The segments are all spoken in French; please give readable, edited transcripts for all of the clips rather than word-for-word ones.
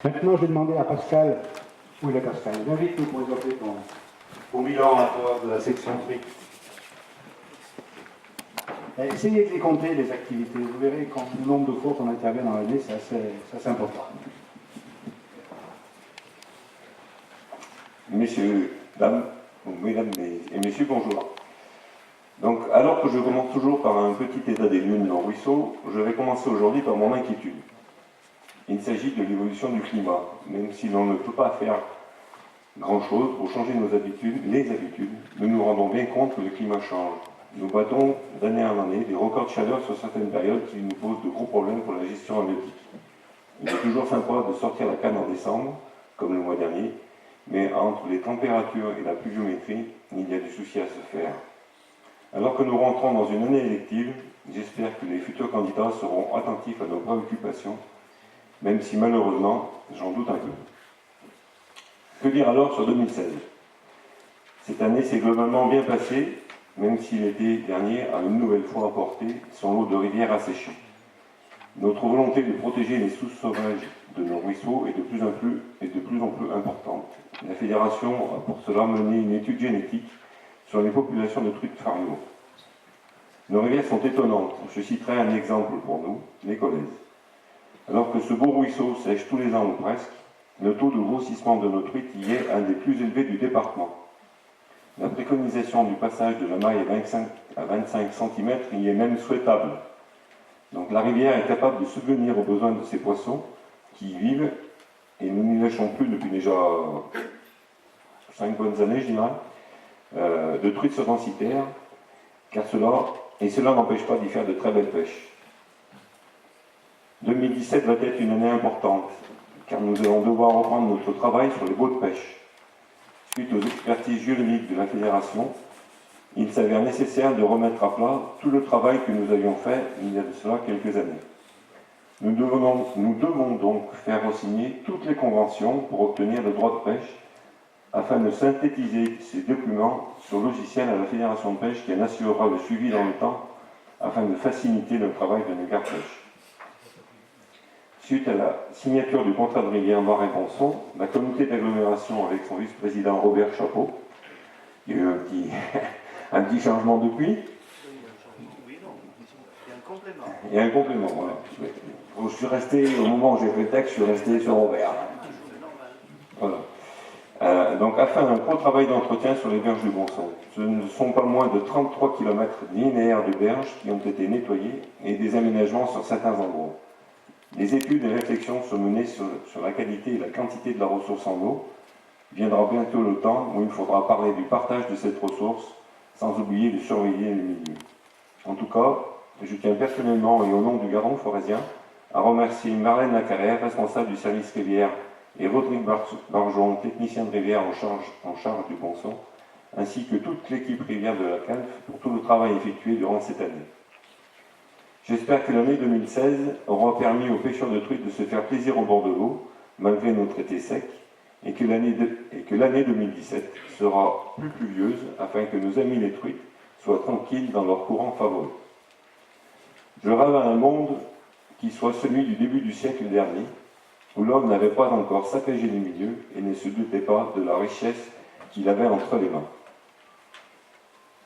Maintenant, je vais demander à Pascal, où est Pascal, j'invite nous pour présenter ton bilan à toi de la section truc. Essayez de les compter, les activités. Vous verrez quand le nombre de fois qu'on intervient dans l'année, c'est assez important. Messieurs, dames, mesdames et messieurs, bonjour. Donc, alors que je commence toujours par un petit état des lieux de nos ruisseaux, je vais commencer aujourd'hui par mon inquiétude. Il s'agit de l'évolution du climat, même si l'on ne peut pas faire grand-chose pour changer nos habitudes, nous nous rendons bien compte que le climat change. Nous battons d'année en année des records de chaleur sur certaines périodes qui nous posent de gros problèmes pour la gestion halieutique. Il est toujours sympa de sortir la canne en décembre, comme le mois dernier, mais entre les températures et la pluviométrie, il y a du souci à se faire. Alors que nous rentrons dans une année élective, j'espère que les futurs candidats seront attentifs à nos préoccupations, même si malheureusement, j'en doute un peu. Que dire alors sur 2016 ? Cette année s'est globalement bien passée, même si l'été dernier a une nouvelle fois apporté son lot de rivières asséchées. Notre volonté de protéger les sources sauvages de nos ruisseaux est de plus en plus importante. La Fédération a pour cela mené une étude génétique sur les populations de truites farios. Nos rivières sont étonnantes. Je citerai un exemple pour nous, les Colaises. Alors que ce beau ruisseau sèche tous les ans ou presque, le taux de grossissement de nos truites y est un des plus élevés du département. La préconisation du passage de la maille à 25 cm y est même souhaitable. Donc la rivière est capable de subvenir aux besoins de ces poissons qui y vivent, et nous n'y lâchons plus depuis déjà 5 bonnes années, je dirais, de truites cédentaires, cela n'empêche pas d'y faire de très belles pêches. 2017 va être une année importante, car nous allons devoir reprendre notre travail sur les baux de pêche. Suite aux expertises juridiques de la Fédération, il s'avère nécessaire de remettre à plat tout le travail que nous avions fait il y a de cela quelques années. Nous devons donc faire re-signer toutes les conventions pour obtenir le droit de pêche, afin de synthétiser ces documents sur logiciel à la Fédération de pêche qui en assurera le suivi dans le temps, afin de faciliter le travail de nos gardes-pêche. Suite à la signature du contrat de rivière Marais-Bonson, la communauté d'agglomération avec son vice-président Robert Chapeau, il y a eu un petit changement depuis. Oui, non, il y a un complément. Il y a un complément, voilà. Je suis resté, au moment où j'ai fait le texte, je suis resté sur Robert. Voilà. Donc, afin d'un gros travail d'entretien sur les berges du Bonson, ce ne sont pas moins de 33 km linéaires de berges qui ont été nettoyés et des aménagements sur certains endroits. Les études et réflexions sont menées sur la qualité et la quantité de la ressource en eau. Viendra bientôt le temps où il faudra parler du partage de cette ressource, sans oublier de surveiller le milieu. En tout cas, je tiens personnellement et au nom du Garon forésien à remercier Marlène Lacarrière, responsable du service rivière, et Rodrigue Barjon, technicien de rivière en charge du Bonson, ainsi que toute l'équipe rivière de la CALF pour tout le travail effectué durant cette année. J'espère que l'année 2016 aura permis aux pêcheurs de truites de se faire plaisir au bord de l'eau, malgré notre été sec, et que l'année 2017 sera plus pluvieuse, afin que nos amis les truites soient tranquilles dans leur courant favori. Je rêve à un monde qui soit celui du début du siècle dernier, où l'homme n'avait pas encore saccagé les milieux et ne se doutait pas de la richesse qu'il avait entre les mains.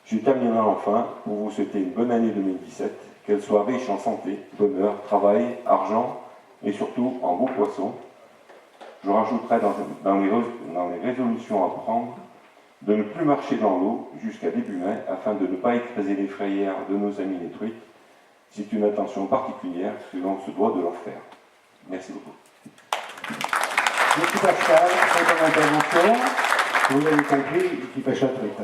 Je terminerai enfin pour vous souhaiter une bonne année 2017, qu'elle soit riche en santé, bonheur, travail, argent et surtout en beaux poissons. Je rajouterai dans les résolutions à prendre de ne plus marcher dans l'eau jusqu'à début mai afin de ne pas écraser les frayères de nos amis les truites. C'est une attention particulière que l'on se doit de leur faire. Merci beaucoup. Merci Pascal pour ton intervention. Vous avez compris, qui pêche la truite.